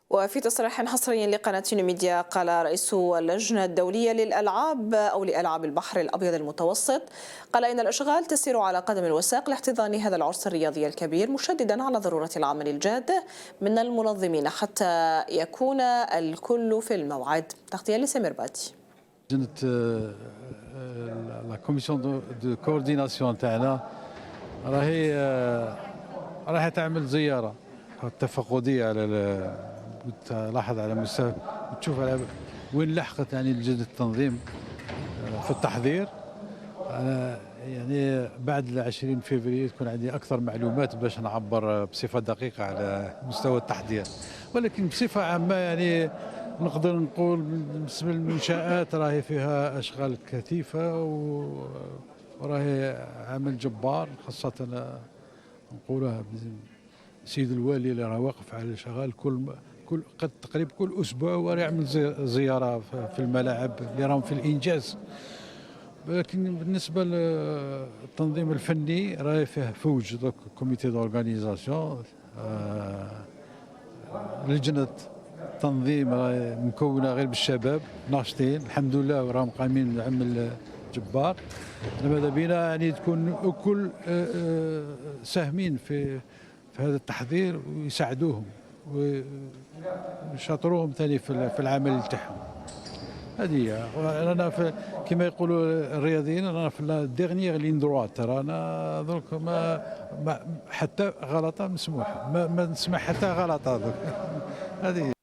وفي تصريح حصري لقناة ميديا قال رئيس اللجنة الدولية للألعاب أو لألعاب البحر الأبيض المتوسط قال إن الأشغال تسير على قدم وساق لاحتضان هذا العرس الرياضي الكبير، مشددا على ضرورة العمل الجاد من المنظمين حتى يكون الكل في الموعد. تغطية لسمير باتي. لجنة لا كوميسيون دو كورديناسيون تاعنا راهي تعمل زيارة تفقدية على تلاحظ على مستوى وتشوف على وين لحقت يعني لجنة التنظيم في التحضير. يعني بعد 20 فبراير تكون عندي أكثر معلومات باش نعبر بصفة دقيقة على مستوى التحضير، ولكن بصفة عامة يعني نقدر نقول بالنسبة للمنشآت راهي فيها أشغال كثيفة وراهي عمل جبار، خاصة نقولها سيد الوالي اللي راه واقف على الشغال قد تقريبا كل اسبوع وراه يعمل زياره في الملاعب اللي راهم في الانجاز. لكن بالنسبه للتنظيم الفني راهي فيه فوج كوميتي دورغانيزاسيون، لجنه تنظيم راهي مكونه غير بالشباب ناشطين الحمد لله وراهم قايمين عمل جبار. ماذا بينا يعني تكون الكل ساهمين في هذا التحضير ويساعدوهم ويشاطروهم ثاني في العمل تاعهم. هذه رانا كما يقولوا الرياضيين رانا في الديرنيير لين دروات، رانا درك ما حتى غلطه مسموحه، ما نسمع حتى غلطه درك. هذه